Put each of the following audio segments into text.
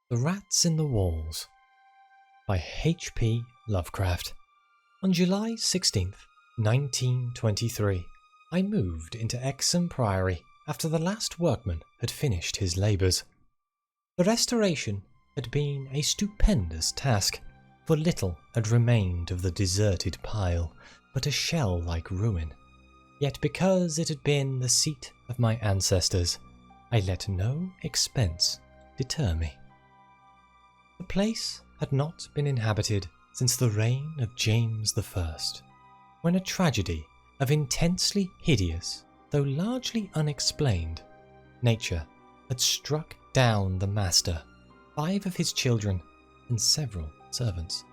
The Rats in the Walls by H.P Lovecraft. On July 16th, 1923, I moved into Exham Priory after the last workman had finished his labours. The restoration had been a stupendous task, for little had remained of the deserted pile but a shell-like ruin. Yet because it had been the seat of my ancestors, I let no expense deter me. The place had not been inhabited since the reign of James I, when a tragedy of intensely hideous, though largely unexplained, nature had struck down the master, 5 of his children, and several servants,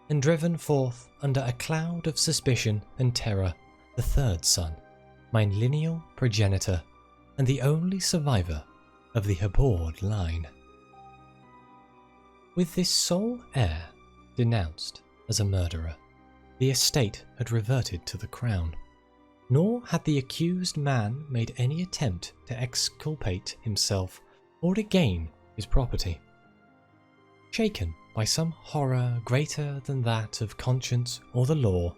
and driven forth under a cloud of suspicion and terror the 3rd son, my lineal progenitor, and the only survivor of the abhorred line. With this sole heir denounced as a murderer, the estate had reverted to the crown, nor had the accused man made any attempt to exculpate himself or regain his property. Shaken by some horror greater than that of conscience or the law,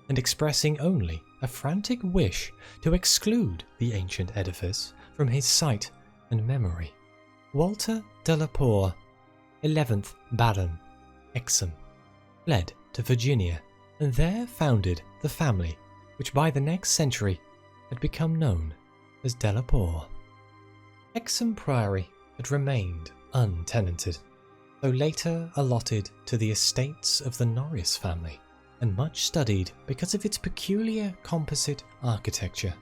and expressing only a frantic wish to exclude the ancient edifice from his sight and memory, Walter de la Poer, 11th Baron, Exham, fled to Virginia and there founded the family which by the next century had become known as de la Poer. Exham Priory had remained untenanted, though later allotted to the estates of the Norris family, and much studied because of its peculiar composite architecture.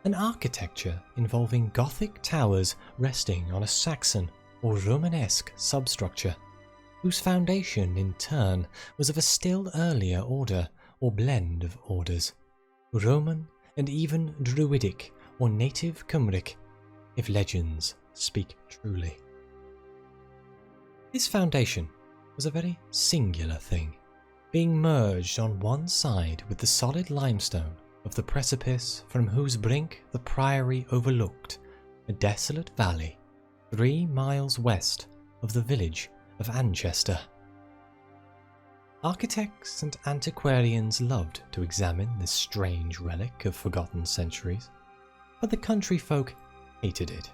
An architecture involving Gothic towers resting on a Saxon or Romanesque substructure, whose foundation in turn was of a still earlier order or blend of orders, Roman and even Druidic or native Cymric, if legends speak truly. This foundation was a very singular thing, being merged on one side with the solid limestone of the precipice from whose brink the priory overlooked a desolate valley 3 miles west of the village of Anchester. Architects and antiquarians loved to examine this strange relic of forgotten centuries, but the country folk hated it.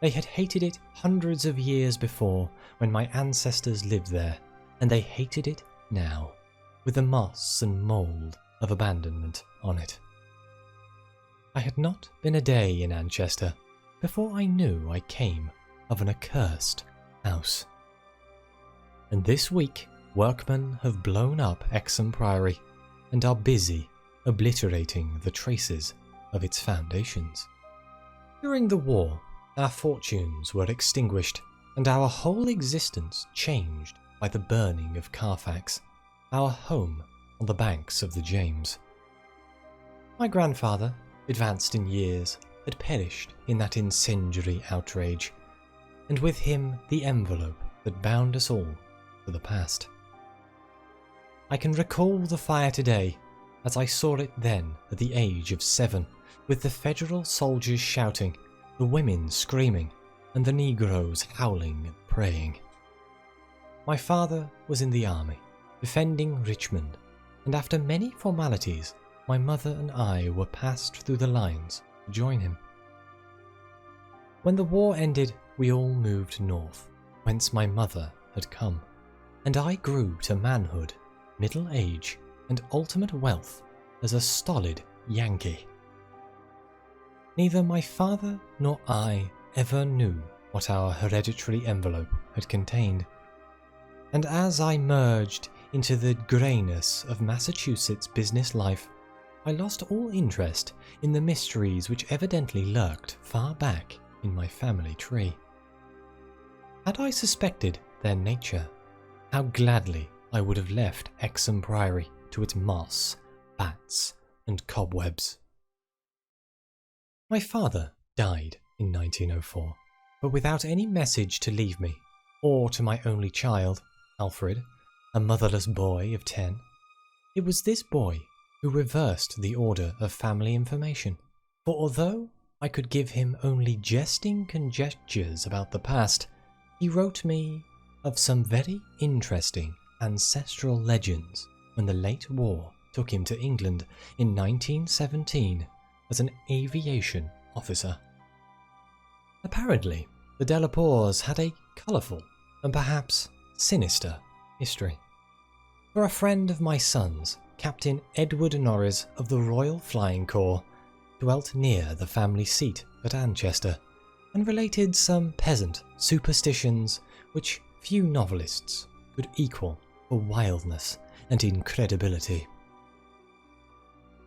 They had hated it hundreds of years before when my ancestors lived there, and they hated it now, with the moss and mould of abandonment on it. I had not been a day in Anchester before I knew I came of an accursed house. And this week workmen have blown up Exham Priory and are busy obliterating the traces of its foundations. During the war, our fortunes were extinguished and our whole existence changed by the burning of Carfax, our home on the banks of the James. My grandfather, advanced in years, had perished in that incendiary outrage, and with him the envelope that bound us all to the past. I can recall the fire today as I saw it then at the age of 7, with the Federal soldiers shouting, the women screaming, and the Negroes howling and praying. My father was in the army, defending Richmond, and after many formalities, my mother and I were passed through the lines to join him. When the war ended, we all moved north, whence my mother had come, and I grew to manhood, middle age, and ultimate wealth as a stolid Yankee. Neither my father nor I ever knew what our hereditary envelope had contained, and as I merged into the greyness of Massachusetts business life, I lost all interest in the mysteries which evidently lurked far back in my family tree. Had I suspected their nature, how gladly I would have left Exham Priory to its moss, bats, and cobwebs. My father died in 1904, but without any message to leave me, or to my only child, Alfred, a motherless boy of 10. It was this boy who reversed the order of family information, for although I could give him only jesting conjectures about the past, He wrote me of some very interesting ancestral legends when the late war took him to England in 1917 as an aviation officer. Apparently, the Delapours had a colourful and perhaps sinister history. For a friend of my son's, Captain Edward Norris of the Royal Flying Corps, dwelt near the family seat at Anchester and related some peasant superstitions which few novelists could equal for wildness and incredibility.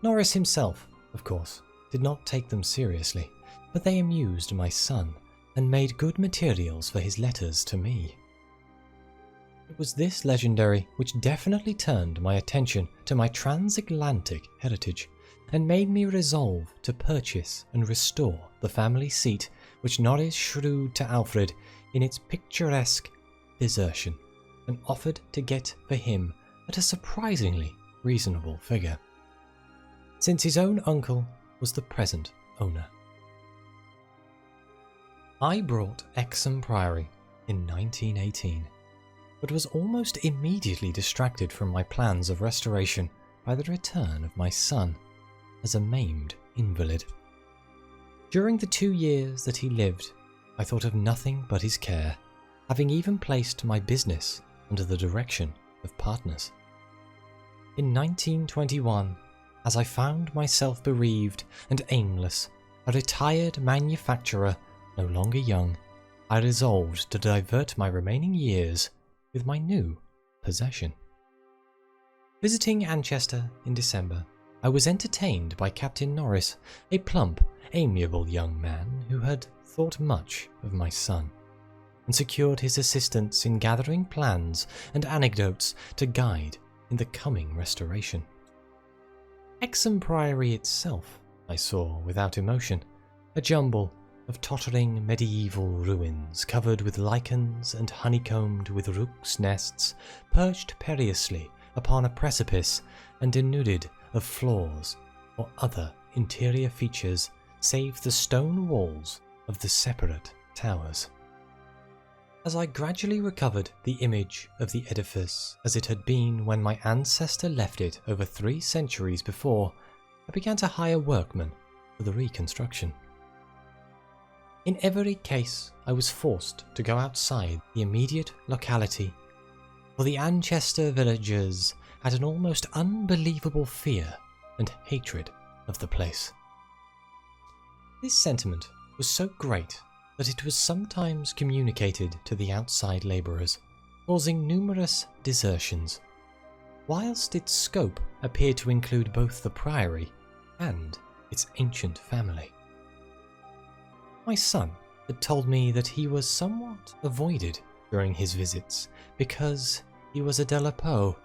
Norris himself, of course, did not take them seriously, but they amused my son and made good materials for his letters to me. It was this legendary which definitely turned my attention to my transatlantic heritage and made me resolve to purchase and restore the family seat which Norris shrewd to Alfred in its picturesque desertion and offered to get for him at a surprisingly reasonable figure, since his own uncle was the present owner. I bought Exham Priory in 1918, but was almost immediately distracted from my plans of restoration by the return of my son as a maimed invalid. During the 2 years that he lived, I thought of nothing but his care, having even placed my business under the direction of partners. In 1921, as I found myself bereaved and aimless, a retired manufacturer, no longer young, I resolved to divert my remaining years with my new possession. Visiting Anchester in December, I was entertained by Captain Norris, a plump, amiable young man who had thought much of my son, and secured his assistance in gathering plans and anecdotes to guide in the coming restoration. Exham Priory itself I saw without emotion, a jumble of tottering medieval ruins covered with lichens and honeycombed with rooks' nests, perched perilously upon a precipice and denuded of floors or other interior features save the stone walls of the separate towers. As I gradually recovered the image of the edifice as it had been when my ancestor left it over 3 centuries before, I began to hire workmen for the reconstruction. In every case, I was forced to go outside the immediate locality, for the Anchester villagers had an almost unbelievable fear and hatred of the place. This sentiment was so great that it was sometimes communicated to the outside labourers, causing numerous desertions, whilst its scope appeared to include both the priory and its ancient family. My son had told me that he was somewhat avoided during his visits because he was a Delapoux,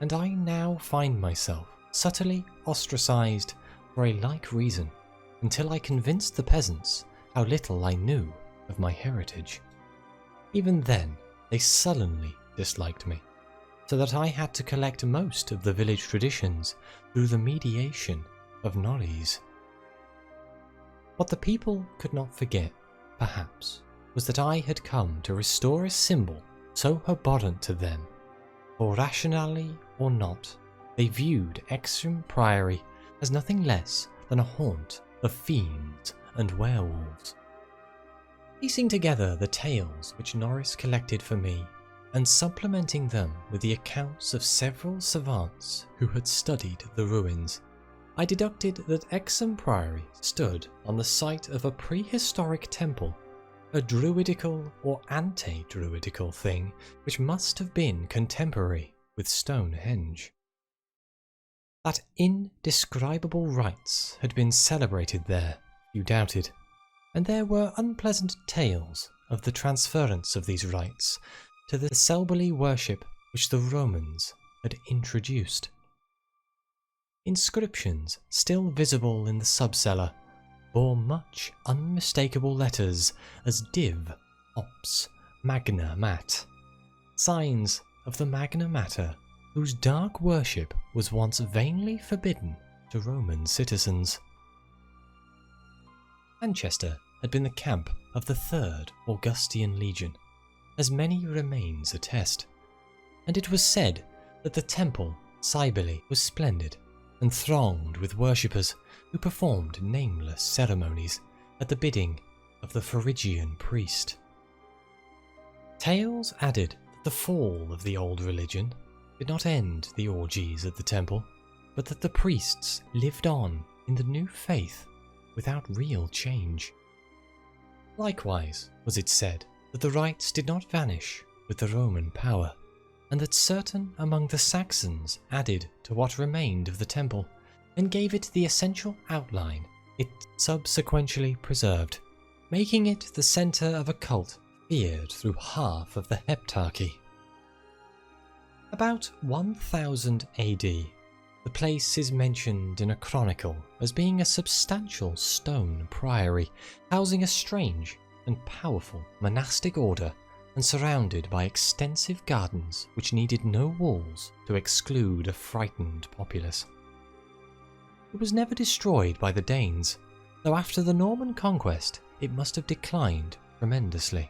and I now find myself subtly ostracised for a like reason until I convinced the peasants how little I knew of my heritage. Even then, they sullenly disliked me, so that I had to collect most of the village traditions through the mediation of Norris. What the people could not forget, perhaps, was that I had come to restore a symbol so abhorrent to them, for rationally or not, they viewed Exham Priory as nothing less than a haunt of fiends and werewolves. Piecing together the tales which Norris collected for me, and supplementing them with the accounts of several savants who had studied the ruins, I deducted that Exham Priory stood on the site of a prehistoric temple, a druidical or anti-druidical thing which must have been contemporary with Stonehenge. That indescribable rites had been celebrated there, few doubted, and there were unpleasant tales of the transference of these rites to the Selbely worship which the Romans had introduced. Inscriptions still visible in the subcellar bore much unmistakable letters as Div. Ops. Magna Mat, signs of the Magna Mater whose dark worship was once vainly forbidden to Roman citizens. Manchester had been the camp of the 3rd Augustan Legion, as many remains attest, and it was said that the temple Cybele was splendid and thronged with worshippers who performed nameless ceremonies at the bidding of the Phrygian priest. Tales added that the fall of the old religion did not end the orgies at the temple, but that the priests lived on in the new faith without real change. Likewise was it said that the rites did not vanish with the Roman power, and that certain among the Saxons added to what remained of the temple and gave it the essential outline it subsequently preserved, making it the centre of a cult feared through half of the Heptarchy. About 1000 AD, the place is mentioned in a chronicle as being a substantial stone priory, housing a strange and powerful monastic order and surrounded by extensive gardens which needed no walls to exclude a frightened populace. It was never destroyed by the Danes, though after the Norman conquest it must have declined tremendously,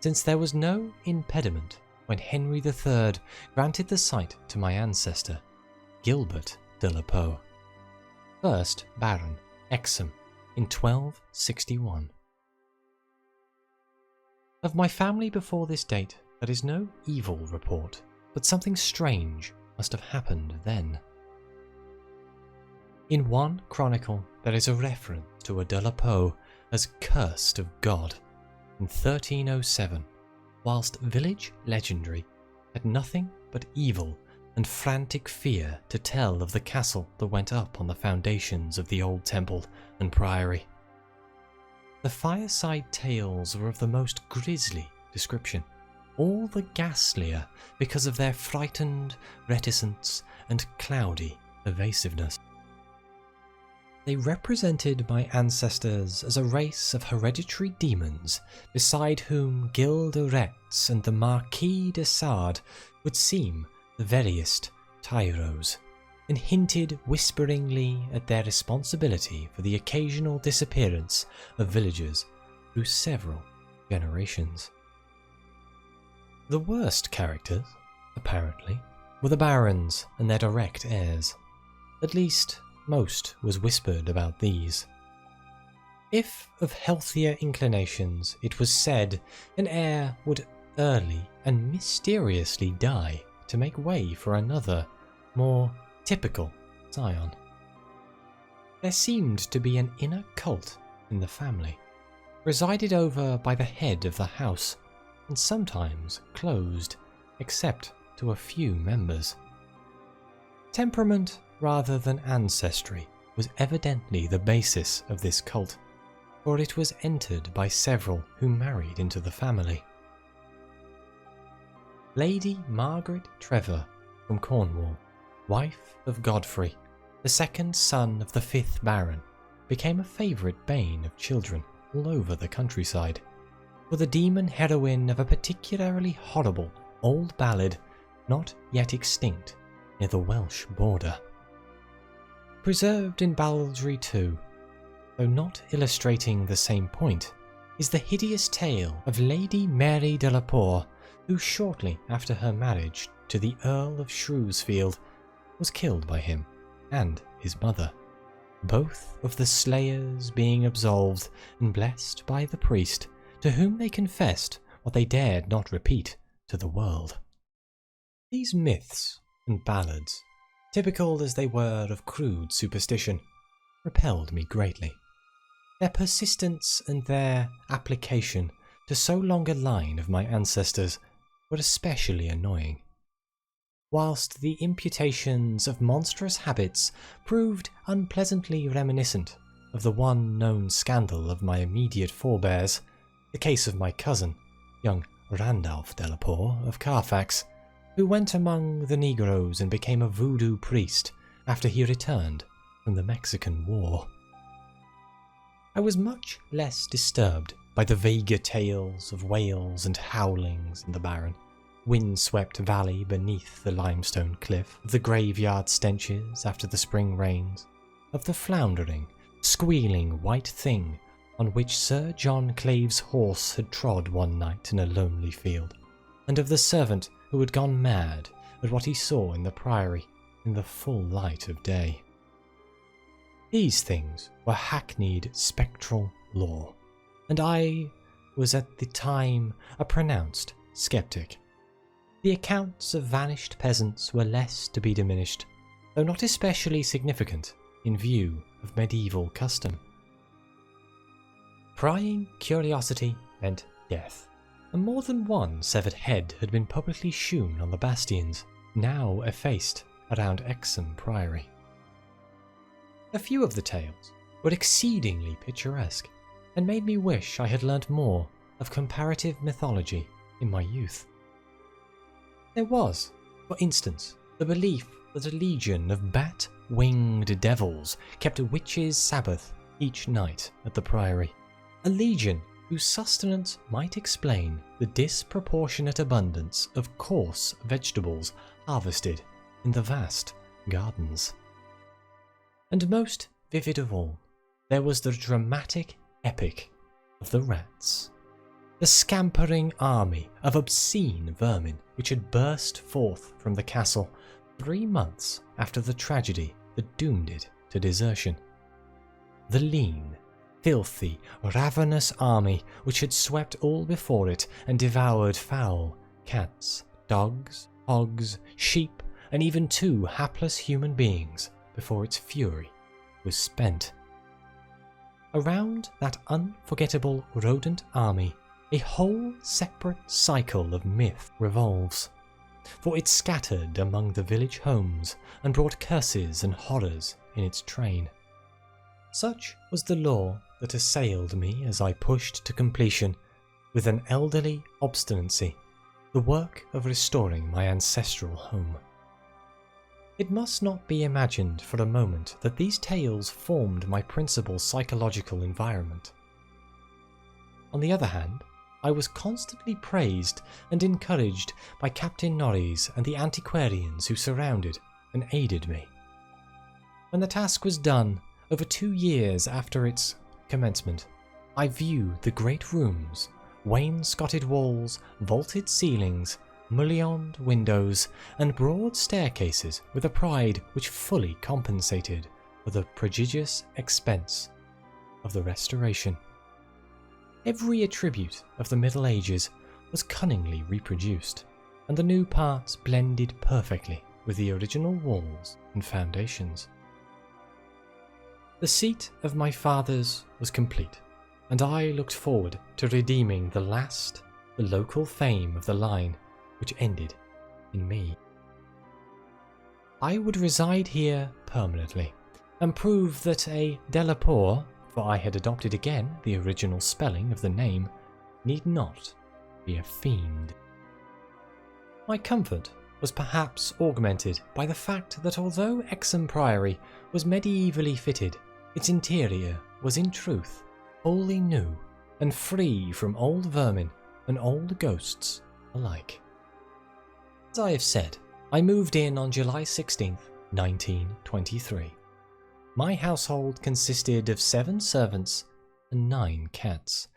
since there was no impediment when Henry III granted the site to my ancestor, Gilbert de la Pau, 1st Baron Exham, in 1261. Of my family before this date there is no evil report, but something strange must have happened then. In one chronicle there is a reference to a de la Pau as cursed of God in 1307, whilst village legendary had nothing but evil and frantic fear to tell of the castle that went up on the foundations of the old temple and priory. The fireside tales were of the most grisly description, all the ghastlier because of their frightened reticence and cloudy evasiveness. They represented my ancestors as a race of hereditary demons, beside whom Gilles de Retz and the Marquis de Sade would seem the veriest tyros, and hinted whisperingly at their responsibility for the occasional disappearance of villagers through several generations. The worst characters, apparently, were the barons and their direct heirs. At least, most was whispered about these. If of healthier inclinations, it was said an heir would early and mysteriously die to make way for another, more typical scion. There seemed to be an inner cult in the family, presided over by the head of the house, and sometimes closed, except to a few members. Temperament rather than ancestry was evidently the basis of this cult, for it was entered by several who married into the family. Lady Margaret Trevor from Cornwall, wife of Godfrey, the second son of the 5th Baron, became a favourite bane of children all over the countryside, for the demon heroine of a particularly horrible old ballad not yet extinct near the Welsh border. Preserved in balladry too, though not illustrating the same point, is the hideous tale of Lady Mary de la Pau, who shortly after her marriage to the Earl of Shrewsfield was killed by him and his mother, both of the slayers being absolved and blessed by the priest, to whom they confessed what they dared not repeat to the world. These myths and ballads, typical as they were of crude superstition, repelled me greatly. Their persistence and their application to so long a line of my ancestors were especially annoying, whilst the imputations of monstrous habits proved unpleasantly reminiscent of the one known scandal of my immediate forebears, the case of my cousin, young Randolph de la Pau of Carfax, who went among the Negroes and became a voodoo priest after he returned from the Mexican War. I was much less disturbed by the vaguer tales of wails and howlings in the barren, wind-swept valley beneath the limestone cliff, of the graveyard stenches after the spring rains, of the floundering, squealing white thing on which Sir John Clave's horse had trod one night in a lonely field, and of the servant who had gone mad at what he saw in the priory in the full light of day. These things were hackneyed spectral lore, and I was at the time a pronounced skeptic. The accounts of vanished peasants were less to be diminished, though not especially significant in view of medieval custom. Prying curiosity meant death, and more than one severed head had been publicly shewn on the bastions, now effaced around Exham Priory. A few of the tales were exceedingly picturesque, and made me wish I had learnt more of comparative mythology in my youth. There was, for instance, the belief that a legion of bat-winged devils kept a witch's sabbath each night at the priory, a legion whose sustenance might explain the disproportionate abundance of coarse vegetables harvested in the vast gardens. And most vivid of all, there was the dramatic epic of the rats, the scampering army of obscene vermin which had burst forth from the castle 3 months after the tragedy that doomed it to desertion. The lean, filthy, ravenous army which had swept all before it and devoured fowl, cats, dogs, hogs, sheep, and even 2 hapless human beings before its fury was spent. Around that unforgettable rodent army, a whole separate cycle of myth revolves, for it scattered among the village homes and brought curses and horrors in its train. Such was the lore that assailed me as I pushed to completion, with an elderly obstinacy, the work of restoring my ancestral home. It must not be imagined for a moment that these tales formed my principal psychological environment. On the other hand, I was constantly praised and encouraged by Captain Norreys and the antiquarians who surrounded and aided me. When the task was done, over 2 years after its commencement, I viewed the great rooms, wainscoted walls, vaulted ceilings, mullioned windows, and broad staircases with a pride which fully compensated for the prodigious expense of the restoration. Every attribute of the Middle Ages was cunningly reproduced, and the new parts blended perfectly with the original walls and foundations. The seat of my fathers was complete, and I looked forward to redeeming the local fame of the line which ended in me. I would reside here permanently, and prove that a Delaporte, for I had adopted again the original spelling of the name, need not be a fiend. My comfort was perhaps augmented by the fact that although Exham Priory was medievally fitted, its interior was in truth wholly new and free from old vermin and old ghosts alike. As I have said, I moved in on July 16th, 1923. My household consisted of 7 servants and 9 cats,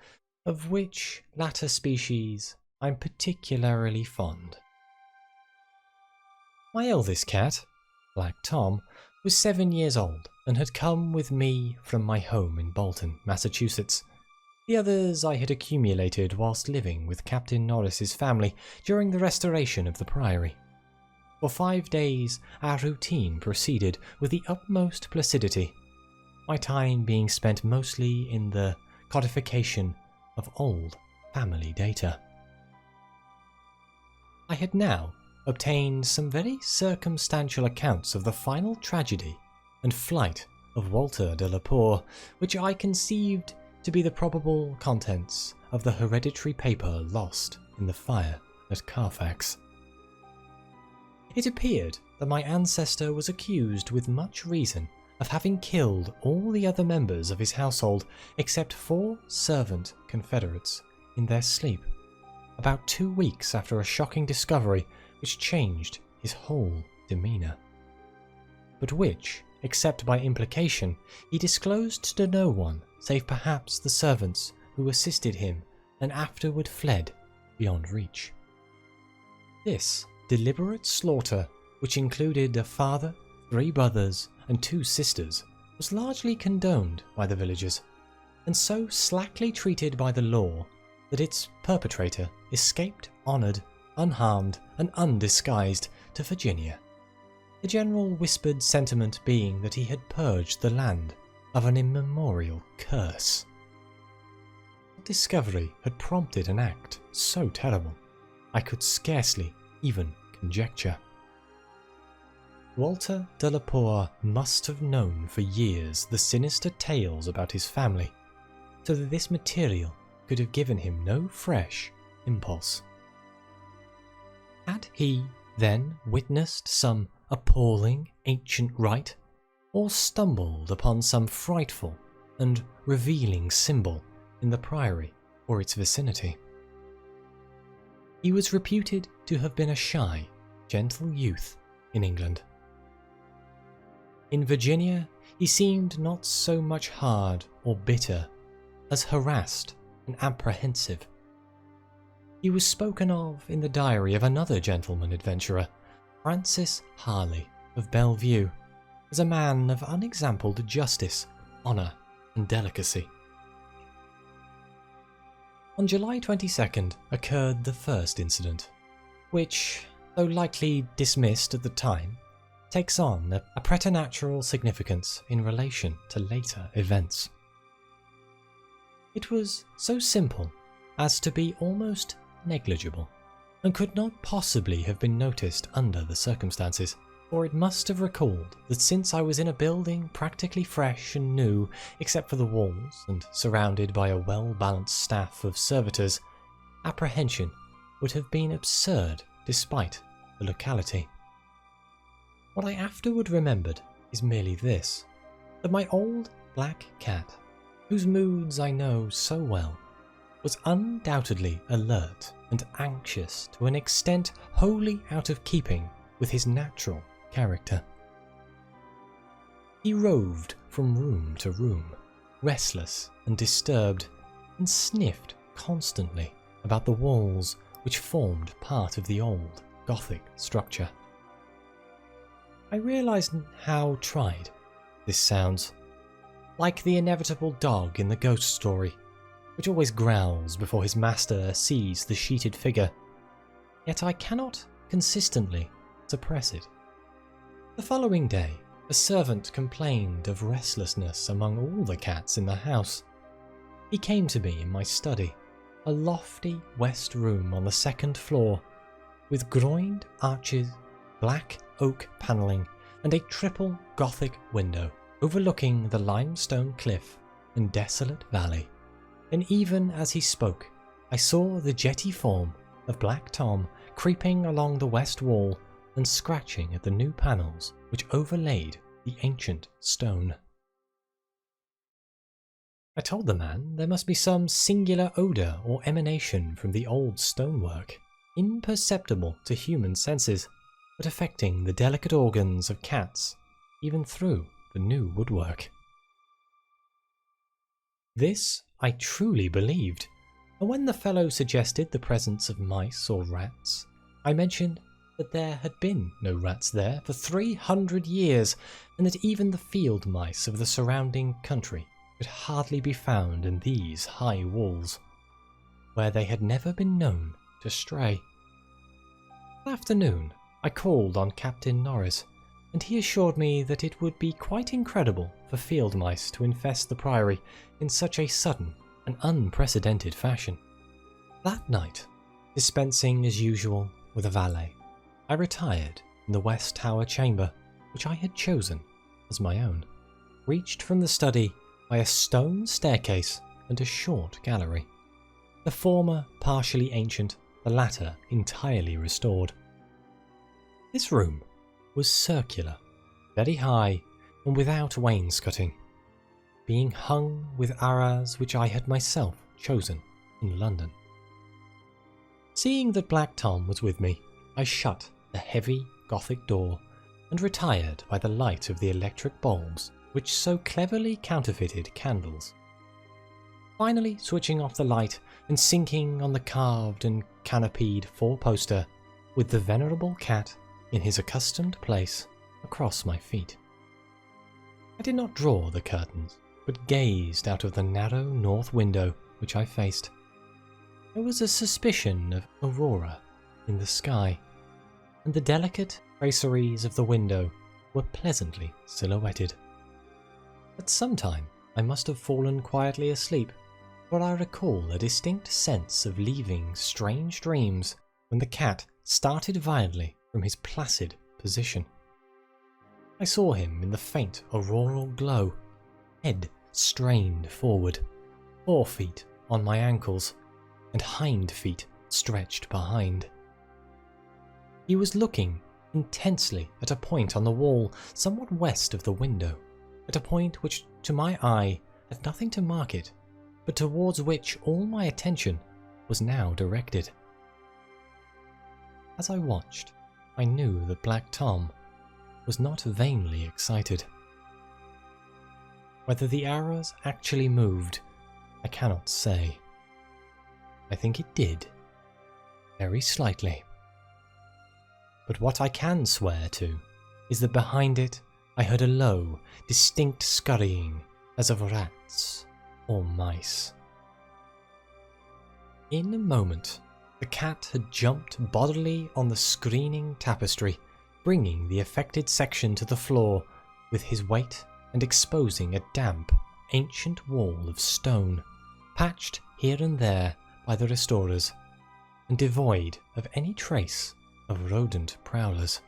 of which latter species I'm particularly fond. My eldest cat, Black Tom, was 7 years old and had come with me from my home in Bolton, Massachusetts. The others I had accumulated whilst living with Captain Norris's family during the restoration of the priory. For 5 days our routine proceeded with the utmost placidity, my time being spent mostly in the codification of old family data. I had now obtained some very circumstantial accounts of the final tragedy and flight of Walter de la Poer, which I conceived to be the probable contents of the hereditary paper lost in the fire at Carfax. It appeared that my ancestor was accused with much reason of having killed all the other members of his household except 4 servant confederates in their sleep, about 2 weeks after a shocking discovery which changed his whole demeanour, but which, except by implication, he disclosed to no one save perhaps the servants who assisted him and afterward fled beyond reach. This deliberate slaughter, which included a father, 3 brothers, and 2 sisters, was largely condoned by the villagers, and so slackly treated by the law that its perpetrator escaped honoured, unharmed, and undisguised to Virginia. The general whispered sentiment being that he had purged the land of an immemorial curse. What discovery had prompted an act so terrible, I could scarcely even conjecture. Walter de la Poer must have known for years the sinister tales about his family, so that this material could have given him no fresh impulse. Had he, then, witnessed some appalling ancient rite, or stumbled upon some frightful and revealing symbol in the priory or its vicinity? He was reputed to have been a shy, gentle youth in England. In Virginia, he seemed not so much hard or bitter as harassed and apprehensive. He was spoken of in the diary of another gentleman adventurer, Francis Harley of Bellevue, as a man of unexampled justice, honour, and delicacy. On July 22nd occurred the first incident, which, though likely dismissed at the time, takes on a preternatural significance in relation to later events. It was so simple as to be almost negligible, and could not possibly have been noticed under the circumstances, for it must have recalled that since I was in a building practically fresh and new except for the walls and surrounded by a well-balanced staff of servitors, apprehension would have been absurd despite the locality. What I afterward remembered is merely this, that my old black cat, whose moods I know so well, was undoubtedly alert and anxious to an extent wholly out of keeping with his natural character. He roved from room to room, restless and disturbed, and sniffed constantly about the walls which formed part of the old Gothic structure. I realised how tried this sounds, like the inevitable dog in the ghost story, which always growls before his master sees the sheeted figure, yet I cannot consistently suppress it. The following day, a servant complained of restlessness among all the cats in the house. He came to me in my study, a lofty west room on the 2nd floor, with groined arches, black oak panelling, and a triple Gothic window overlooking the limestone cliff and desolate valley. And even as he spoke, I saw the jetty form of Black Tom creeping along the west wall and scratching at the new panels which overlaid the ancient stone. I told the man there must be some singular odour or emanation from the old stonework, imperceptible to human senses, but affecting the delicate organs of cats even through the new woodwork. This I truly believed, and when the fellow suggested the presence of mice or rats, I mentioned that there had been no rats there for 300 years, and that even the field mice of the surrounding country could hardly be found in these high walls, where they had never been known to stray. That afternoon I called on Captain Norris, and he assured me that it would be quite incredible for field mice to infest the priory in such a sudden and unprecedented fashion. That night, dispensing as usual with a valet, I retired in the west tower chamber, which I had chosen as my own, reached from the study by a stone staircase and a short gallery, the former partially ancient, the latter entirely restored. This room was circular, very high, and without wainscoting, being hung with arras which I had myself chosen in London. Seeing that Black Tom was with me, I shut the heavy Gothic door and retired by the light of the electric bulbs which so cleverly counterfeited candles, finally switching off the light and sinking on the carved and canopied four-poster with the venerable cat in his accustomed place across my feet. I did not draw the curtains, but gazed out of the narrow north window which I faced. There was a suspicion of aurora in the sky, and the delicate traceries of the window were pleasantly silhouetted. At some time I must have fallen quietly asleep, for I recall a distinct sense of leaving strange dreams when the cat started violently from his placid position. I saw him in the faint auroral glow, head strained forward, 4 feet on my ankles, and hind feet stretched behind. He was looking intensely at a point on the wall somewhat west of the window, at a point which to my eye had nothing to mark it, but towards which all my attention was now directed. As I watched, I knew that Black Tom was not vainly excited. Whether the arrows actually moved, I cannot say. I think it did, very slightly. But what I can swear to is that behind it I heard a low, distinct scurrying as of rats or mice. In a moment, the cat had jumped bodily on the screening tapestry, bringing the affected section to the floor with his weight and exposing a damp, ancient wall of stone, patched here and there by the restorers, and devoid of any trace of rodent prowlers.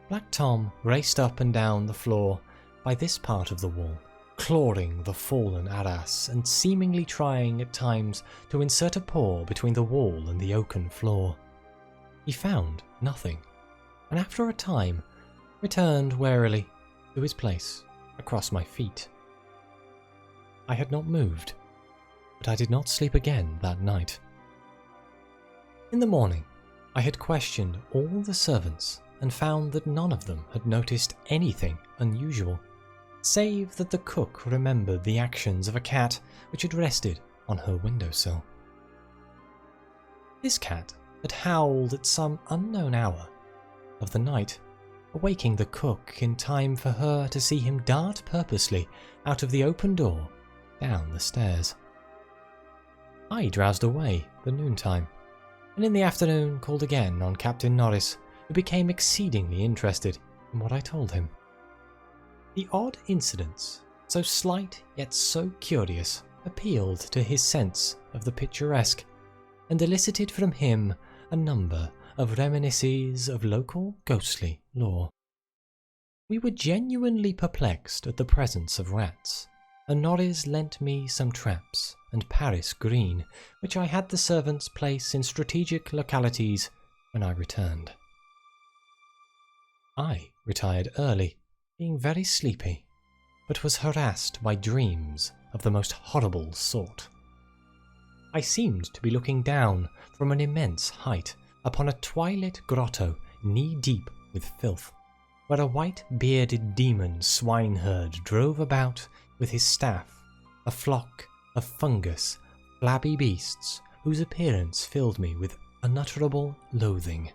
Black Tom raced up and down the floor by this part of the wall, clawing the fallen arras and seemingly trying at times to insert a paw between the wall and the oaken floor. He found nothing, and after a time returned warily to his place across my feet. I had not moved, but I did not sleep again that night. In the morning, I had questioned all the servants and found that none of them had noticed anything unusual, save that the cook remembered the actions of a cat which had rested on her windowsill. This cat had howled at some unknown hour of the night, awaking the cook in time for her to see him dart purposely out of the open door down the stairs. I drowsed away the noontime, and in the afternoon called again on Captain Norris, who became exceedingly interested in what I told him. The odd incidents, so slight yet so curious, appealed to his sense of the picturesque, and elicited from him a number of reminiscences of local ghostly lore. We were genuinely perplexed at the presence of rats, and Norris lent me some traps and Paris green, which I had the servants place in strategic localities when I returned. I retired early, being very sleepy, but was harassed by dreams of the most horrible sort. I seemed to be looking down from an immense height upon a twilit grotto knee-deep with filth, where a white-bearded demon swineherd drove about with his staff a flock of fungus, flabby beasts whose appearance filled me with unutterable loathing.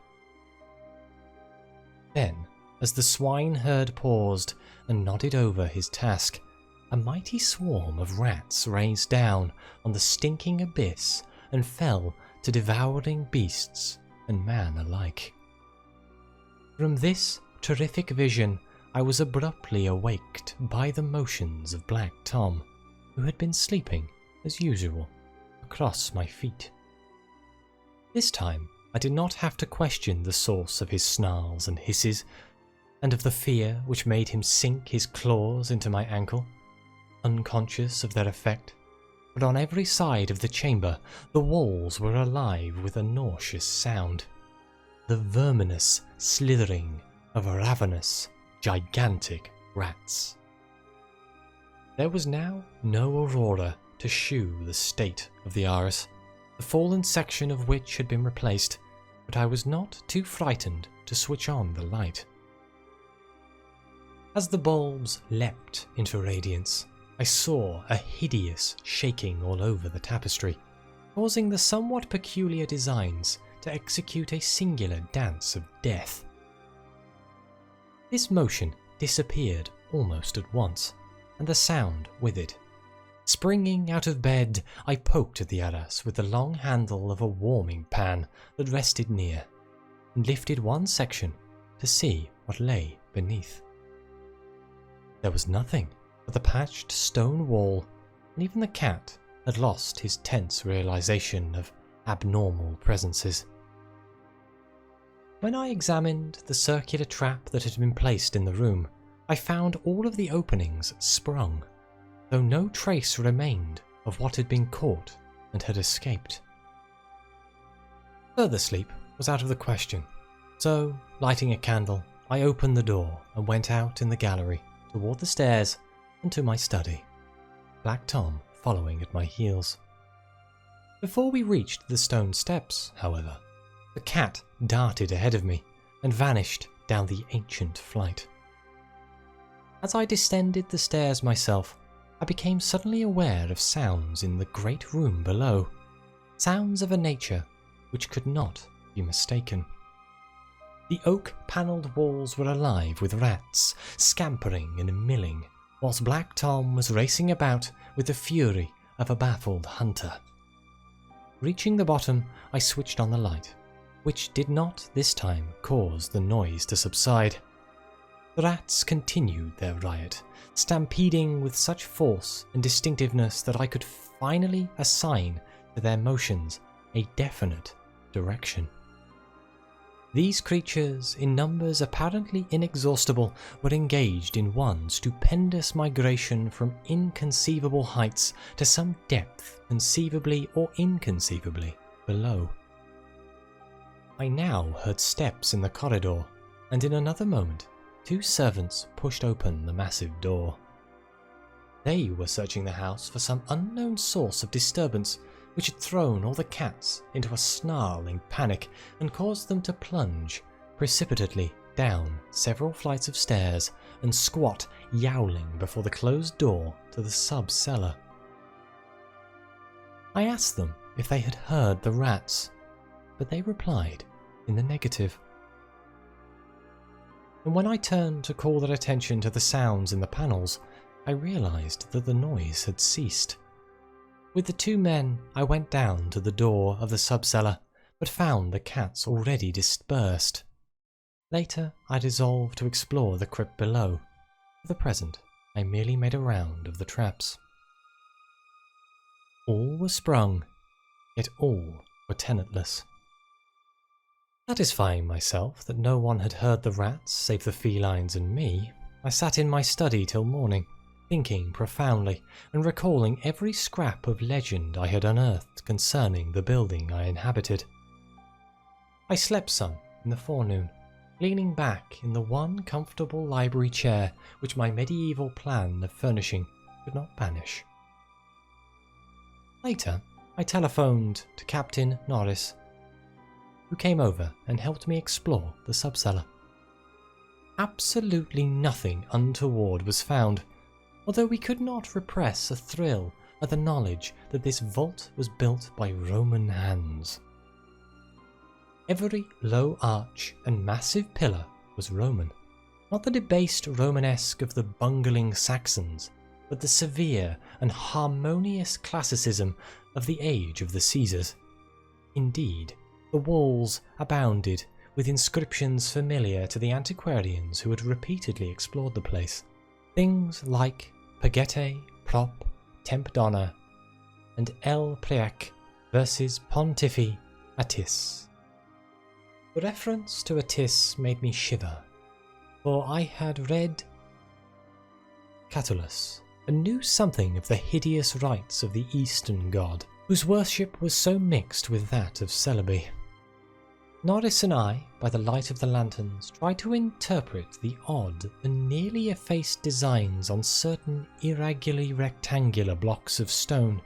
Then, as the swineherd paused and nodded over his task, a mighty swarm of rats raised down on the stinking abyss and fell to devouring beasts and man alike. From this terrific vision I was abruptly awaked by the motions of Black Tom, who had been sleeping, as usual, across my feet. This time I did not have to question the source of his snarls and hisses, and of the fear which made him sink his claws into my ankle, unconscious of their effect, but on every side of the chamber the walls were alive with a nauseous sound, the verminous slithering of ravenous, gigantic rats. There was now no aurora to shew the state of the arras, the fallen section of which had been replaced, but I was not too frightened to switch on the light. As the bulbs leapt into radiance, I saw a hideous shaking all over the tapestry, causing the somewhat peculiar designs to execute a singular dance of death. This motion disappeared almost at once, and the sound with it. Springing out of bed, I poked at the arras with the long handle of a warming pan that rested near, and lifted one section to see what lay beneath. There was nothing but the patched stone wall, and even the cat had lost his tense realization of abnormal presences. When I examined the circular trap that had been placed in the room, I found all of the openings sprung, though no trace remained of what had been caught and had escaped. Further sleep was out of the question, so, lighting a candle, I opened the door and went out in the gallery toward the stairs and to my study, Black Tom following at my heels. Before we reached the stone steps, however, the cat darted ahead of me and vanished down the ancient flight. As I descended the stairs myself, I became suddenly aware of sounds in the great room below, sounds of a nature which could not be mistaken. The oak-panelled walls were alive with rats, scampering and milling, whilst Black Tom was racing about with the fury of a baffled hunter. Reaching the bottom, I switched on the light, which did not this time cause the noise to subside. The rats continued their riot, stampeding with such force and distinctiveness that I could finally assign to their motions a definite direction. These creatures, in numbers apparently inexhaustible, were engaged in one stupendous migration from inconceivable heights to some depth conceivably or inconceivably below. I now heard steps in the corridor, and in another moment, 2 servants pushed open the massive door. They were searching the house for some unknown source of disturbance which had thrown all the cats into a snarling panic and caused them to plunge precipitately down several flights of stairs and squat yowling before the closed door to the sub-cellar. I asked them if they had heard the rats, but they replied in the negative. And when I turned to call their attention to the sounds in the panels, I realized that the noise had ceased. With the 2 men, I went down to the door of the sub-cellar, but found the cats already dispersed. Later, I resolved to explore the crypt below. For the present, I merely made a round of the traps. All were sprung, yet all were tenantless. Satisfying myself that no one had heard the rats save the felines and me, I sat in my study till morning, thinking profoundly and recalling every scrap of legend I had unearthed concerning the building I inhabited. I slept some in the forenoon, leaning back in the one comfortable library chair which my medieval plan of furnishing could not banish. Later, I telephoned to Captain Norris, who came over and helped me explore the sub-cellar. Absolutely nothing untoward was found, although we could not repress a thrill at the knowledge that this vault was built by Roman hands. Every low arch and massive pillar was Roman, not the debased Romanesque of the bungling Saxons, but the severe and harmonious classicism of the age of the Caesars. Indeed, the walls abounded with inscriptions familiar to the antiquarians who had repeatedly explored the place. Things like Pagete, Prop, Temp Donna, and El Preac versus Pontifi Attis. The reference to Attis made me shiver, for I had read Catullus and knew something of the hideous rites of the Eastern god, whose worship was so mixed with that of Celebi. Norris and I, by the light of the lanterns, tried to interpret the odd and nearly effaced designs on certain irregularly rectangular blocks of stone,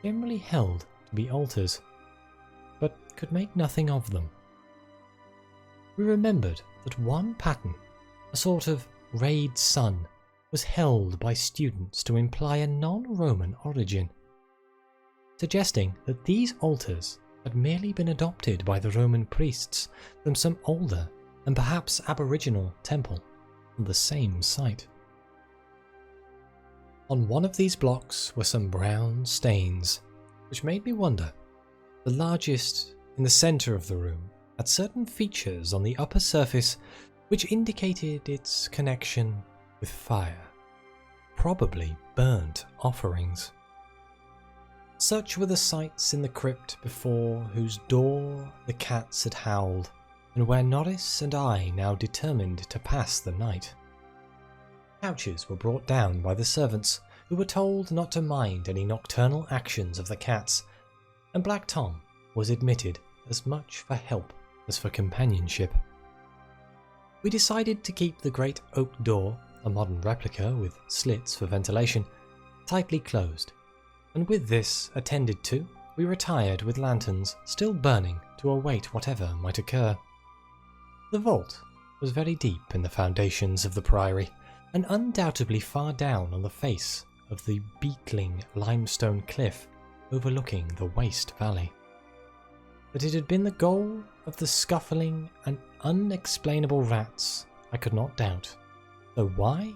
generally held to be altars, but could make nothing of them. We remembered that one pattern, a sort of rayed sun, was held by students to imply a non-Roman origin, suggesting that these altars had merely been adopted by the Roman priests from some older and perhaps aboriginal temple on the same site. On one of these blocks were some brown stains, which made me wonder. The largest, in the centre of the room, had certain features on the upper surface which indicated its connection with fire, probably burnt offerings. Such were the sights in the crypt before whose door the cats had howled, and where Norris and I now determined to pass the night. Couches were brought down by the servants, who were told not to mind any nocturnal actions of the cats, and Black Tom was admitted as much for help as for companionship. We decided to keep the great oak door, a modern replica with slits for ventilation, tightly closed, and with this attended to, we retired with lanterns still burning to await whatever might occur. The vault was very deep in the foundations of the priory, and undoubtedly far down on the face of the beetling limestone cliff overlooking the waste valley. That it had been the goal of the scuffling and unexplainable rats I could not doubt, though why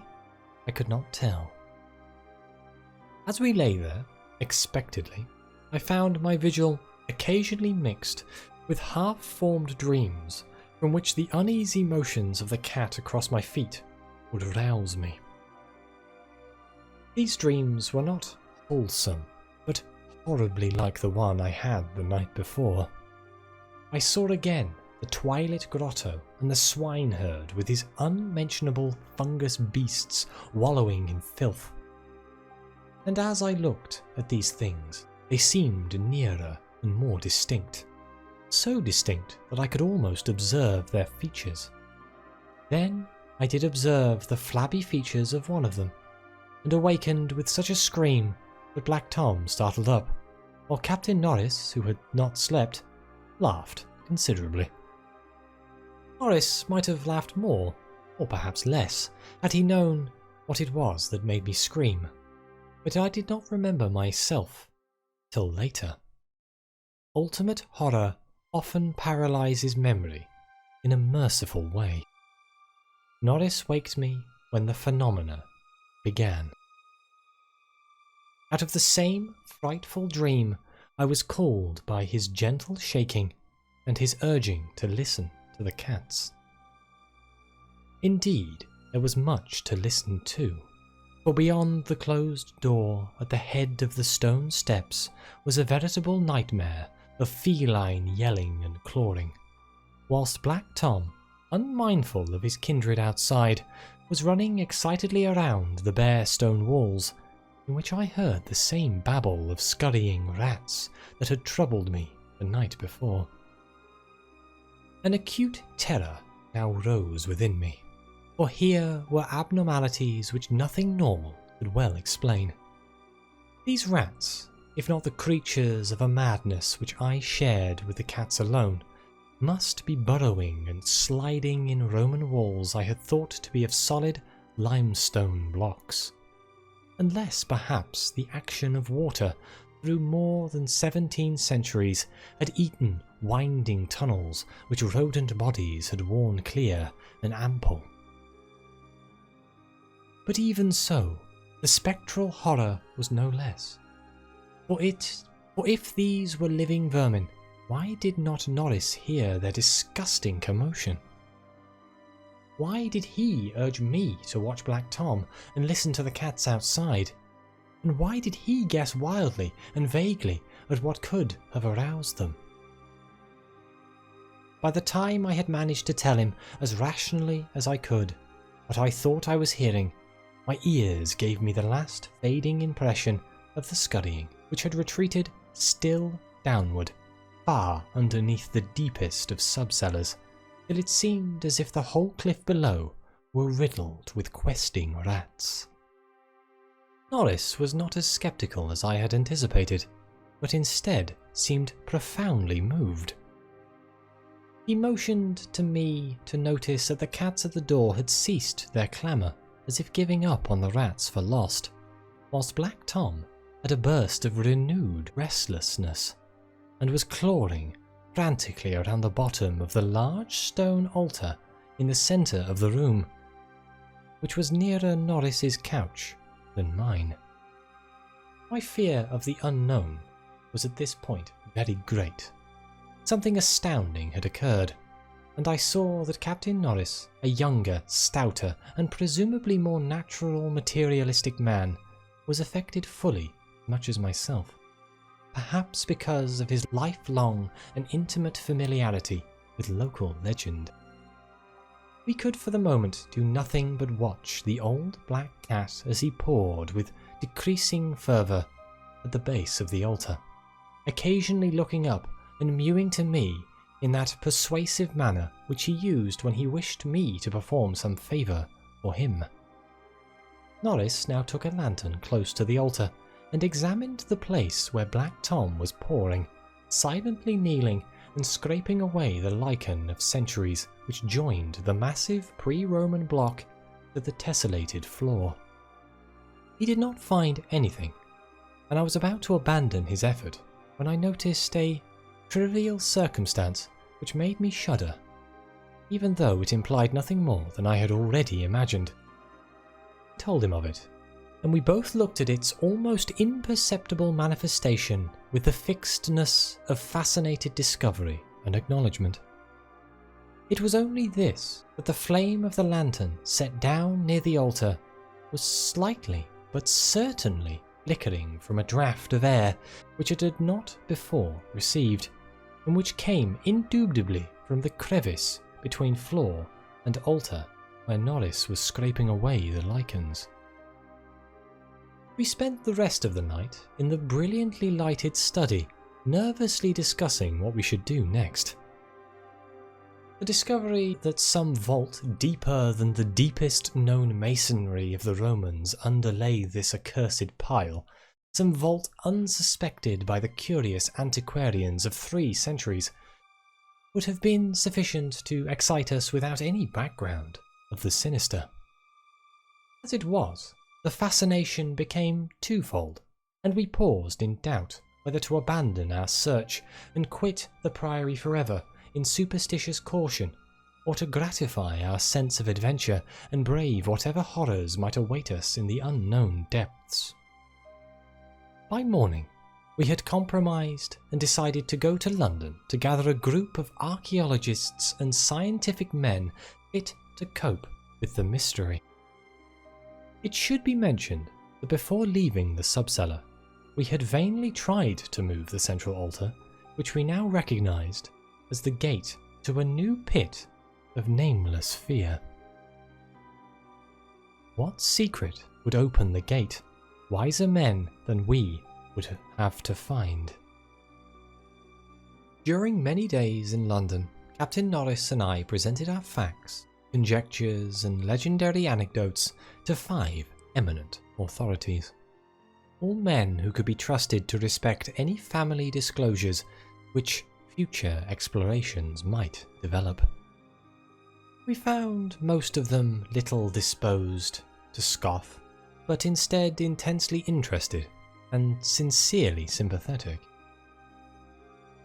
I could not tell. As we lay there, expectedly, I found my vigil occasionally mixed with half-formed dreams from which the uneasy motions of the cat across my feet would rouse me. These dreams were not wholesome, but horribly like the one I had the night before. I saw again the twilit grotto and the swineherd with his unmentionable fungus beasts wallowing in filth. And as I looked at these things, they seemed nearer and more distinct, so distinct that I could almost observe their features. Then I did observe the flabby features of one of them, and awakened with such a scream that Black Tom startled up, while Captain Norris, who had not slept, laughed considerably. Norris might have laughed more, or perhaps less, had he known what it was that made me scream, but I did not remember myself till later. Ultimate horror often paralyzes memory in a merciful way. Norris waked me when the phenomena began. Out of the same frightful dream, I was called by his gentle shaking and his urging to listen to the cats. Indeed, there was much to listen to, for beyond the closed door at the head of the stone steps was a veritable nightmare of feline yelling and clawing, whilst Black Tom, unmindful of his kindred outside, was running excitedly around the bare stone walls, in which I heard the same babble of scurrying rats that had troubled me the night before. An acute terror now rose within me, for here were abnormalities which nothing normal could well explain. These rats, if not the creatures of a madness which I shared with the cats alone, must be burrowing and sliding in Roman walls I had thought to be of solid limestone blocks, unless perhaps the action of water through more than 17 centuries had eaten winding tunnels which rodent bodies had worn clear and ample. But even so, the spectral horror was no less. For if these were living vermin, why did not Norris hear their disgusting commotion? Why did he urge me to watch Black Tom and listen to the cats outside? And why did he guess wildly and vaguely at what could have aroused them? By the time I had managed to tell him as rationally as I could what I thought I was hearing, my ears gave me the last fading impression of the scurrying which had retreated still downward, far underneath the deepest of sub-cellars, till it seemed as if the whole cliff below were riddled with questing rats. Norris was not as sceptical as I had anticipated, but instead seemed profoundly moved. He motioned to me to notice that the cats at the door had ceased their clamour, as if giving up on the rats for lost, whilst Black Tom had a burst of renewed restlessness, and was clawing frantically around the bottom of the large stone altar in the centre of the room, which was nearer Norris's couch than mine. My fear of the unknown was at this point very great. Something astounding had occurred, and I saw that Captain Norris, a younger, stouter, and presumably more natural materialistic man, was affected fully as much as myself, perhaps because of his lifelong and intimate familiarity with local legend. We could for the moment do nothing but watch the old black cat as he poured with decreasing fervour at the base of the altar, occasionally looking up and mewing to me in that persuasive manner which he used when he wished me to perform some favour for him. Norris now took a lantern close to the altar and examined the place where Black Tom was pouring, silently kneeling and scraping away the lichen of centuries which joined the massive pre-Roman block to the tessellated floor. He did not find anything, and I was about to abandon his effort when I noticed a trivial circumstance which made me shudder, even though it implied nothing more than I had already imagined. I told him of it, and we both looked at its almost imperceptible manifestation with the fixedness of fascinated discovery and acknowledgement. It was only this, that the flame of the lantern set down near the altar was slightly but certainly flickering from a draught of air which it had not before received, and which came indubitably from the crevice between floor and altar where Norris was scraping away the lichens. We spent the rest of the night in the brilliantly lighted study, nervously discussing what we should do next. The discovery that some vault deeper than the deepest known masonry of the Romans underlay this accursed pile, some vault unsuspected by the curious antiquarians of 3 centuries, would have been sufficient to excite us without any background of the sinister. As it was, the fascination became twofold, and we paused in doubt whether to abandon our search and quit the priory forever in superstitious caution, or to gratify our sense of adventure and brave whatever horrors might await us in the unknown depths. By morning, we had compromised and decided to go to London to gather a group of archaeologists and scientific men fit to cope with the mystery. It should be mentioned that before leaving the subcellar, we had vainly tried to move the central altar, which we now recognised as the gate to a new pit of nameless fear. What secret would open the gate? Wiser men than we would have to find. During many days in London, Captain Norris and I presented our facts, conjectures and legendary anecdotes to 5 eminent authorities, all men who could be trusted to respect any family disclosures which future explorations might develop. We found most of them little disposed to scoff, but instead intensely interested and sincerely sympathetic.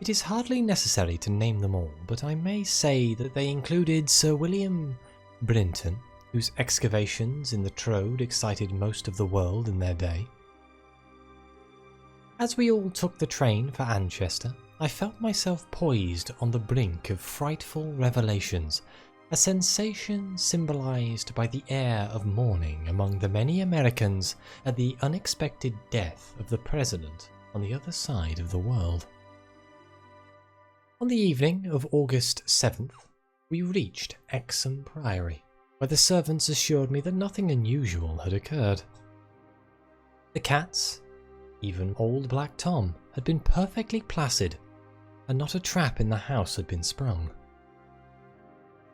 It is hardly necessary to name them all, but I may say that they included Sir William Brinton, whose excavations in the Trode excited most of the world in their day. As we all took the train for Anchester, I felt myself poised on the brink of frightful revelations, a sensation symbolized by the air of mourning among the many Americans at the unexpected death of the President on the other side of the world. On the evening of August 7th, we reached Exham Priory, where the servants assured me that nothing unusual had occurred. The cats, even old Black Tom, had been perfectly placid, and not a trap in the house had been sprung.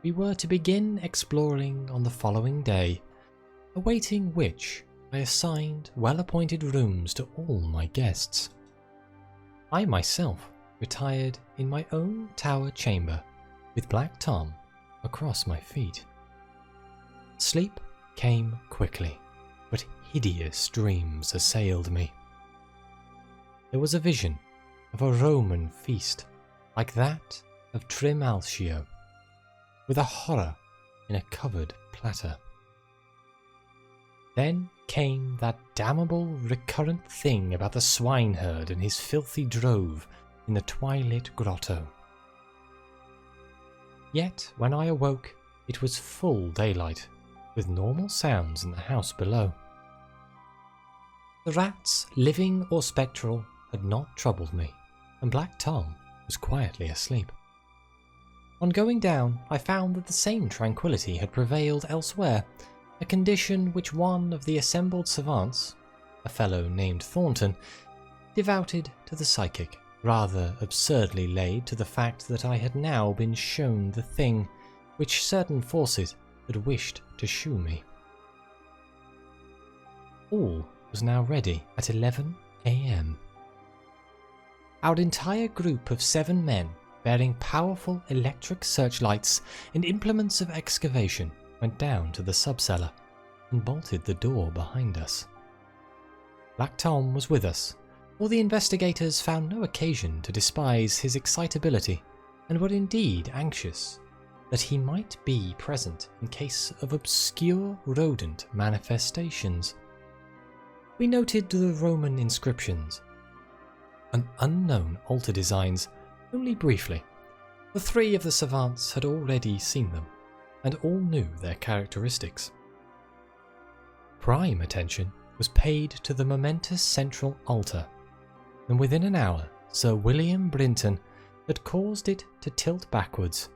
We were to begin exploring on the following day, awaiting which I assigned well-appointed rooms to all my guests. I myself retired in my own tower chamber, with Black Tom across my feet. Sleep came quickly, but hideous dreams assailed me. There was a vision of a Roman feast, like that of Trimalchio, with a horror in a covered platter. Then came that damnable recurrent thing about the swineherd and his filthy drove in the twilit grotto. Yet when I awoke, it was full daylight, with normal sounds in the house below. The rats, living or spectral, had not troubled me, and Black Tom was quietly asleep. On going down, I found that the same tranquillity had prevailed elsewhere, a condition which one of the assembled savants, a fellow named Thornton, devoted to the psychic, rather absurdly laid to the fact that I had now been shown the thing which certain forces had wished to shew me. All was now ready at 11 a.m. Our entire group of 7 men, bearing powerful electric searchlights and implements of excavation, went down to the subcellar and bolted the door behind us. Black Tom was with us, for the investigators found no occasion to despise his excitability, and were indeed anxious that he might be present in case of obscure rodent manifestations. We noted the Roman inscriptions and unknown altar designs only briefly. The 3 of the savants had already seen them, and all knew their characteristics. Prime attention was paid to the momentous central altar, and within an hour Sir William Brinton had caused it to tilt backwards,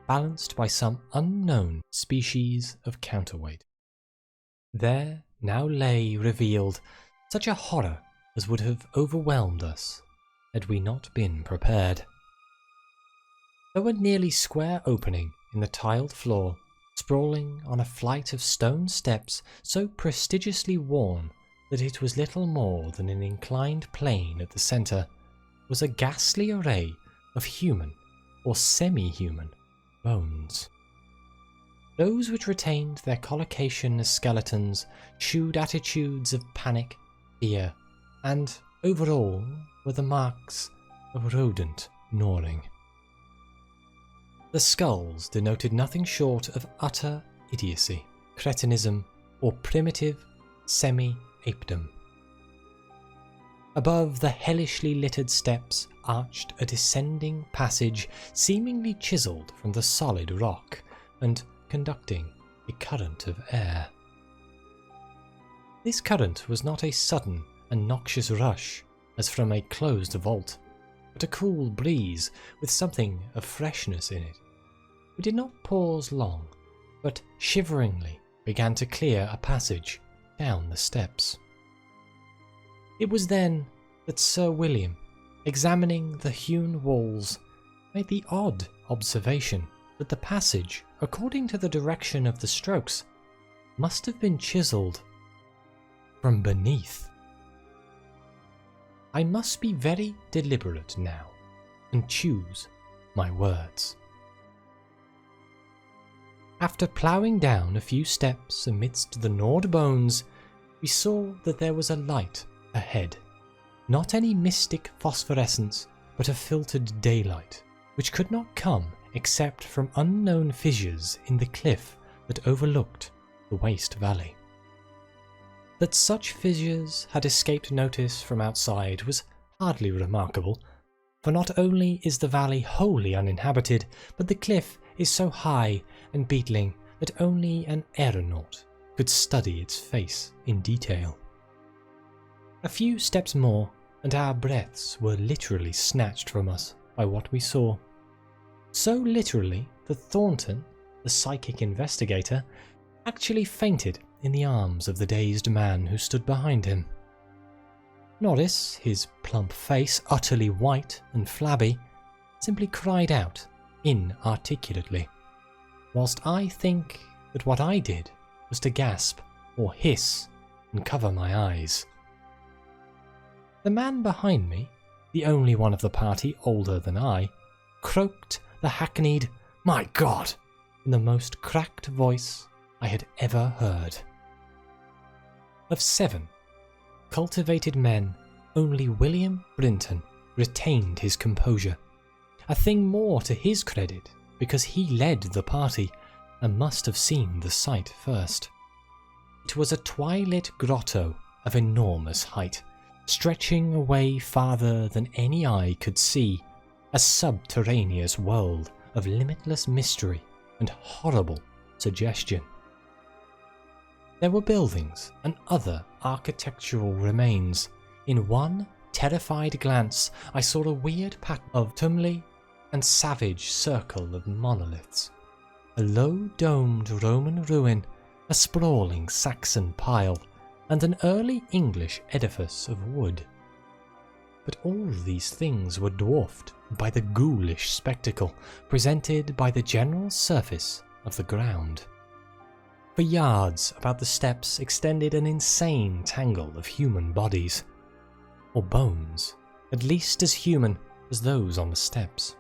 balanced by some unknown species of counterweight. There now lay revealed such a horror as would have overwhelmed us had we not been prepared. Though a nearly square opening in the tiled floor, sprawling on a flight of stone steps so prestigiously worn that it was little more than an inclined plane at the centre, was a ghastly array of human or semi-human bones. Those which retained their collocation as skeletons shewed attitudes of panic, fear, and overall were the marks of rodent gnawing. The skulls denoted nothing short of utter idiocy, cretinism, or primitive semi-apedom. Above the hellishly littered steps arched a descending passage seemingly chiselled from the solid rock and conducting a current of air. This current was not a sudden and noxious rush, as from a closed vault, but a cool breeze with something of freshness in it. We did not pause long, but shiveringly began to clear a passage down the steps. It was then that Sir William, examining the hewn walls, made the odd observation that the passage, according to the direction of the strokes, must have been chiselled from beneath. I must be very deliberate now, and choose my words. After ploughing down a few steps amidst the gnawed bones, we saw that there was a light ahead. Not any mystic phosphorescence, but a filtered daylight, which could not come except from unknown fissures in the cliff that overlooked the waste valley. That such fissures had escaped notice from outside was hardly remarkable, for not only is the valley wholly uninhabited, but the cliff is so high and beetling that only an aeronaut could study its face in detail. A few steps more, and our breaths were literally snatched from us by what we saw. So literally that Thornton, the psychic investigator, actually fainted in the arms of the dazed man who stood behind him. Norris, his plump face utterly white and flabby, simply cried out inarticulately, whilst I think that what I did was to gasp or hiss and cover my eyes. The man behind me, the only one of the party older than I, croaked the hackneyed "My God!" in the most cracked voice I I had ever heard. Of 7 cultivated men, only William Brinton retained his composure, a thing more to his credit because he led the party and must have seen the sight first. It was a twilit grotto of enormous height, stretching away farther than any eye could see, a subterraneous world of limitless mystery and horrible suggestion. There were buildings and other architectural remains. In one terrified glance, I saw a weird pattern of tumuli and savage circle of monoliths, a low-domed Roman ruin, a sprawling Saxon pile, and an early English edifice of wood. But all these things were dwarfed by the ghoulish spectacle presented by the general surface of the ground. For yards about the steps extended an insane tangle of human bodies, or bones, at least as human as those on the steps.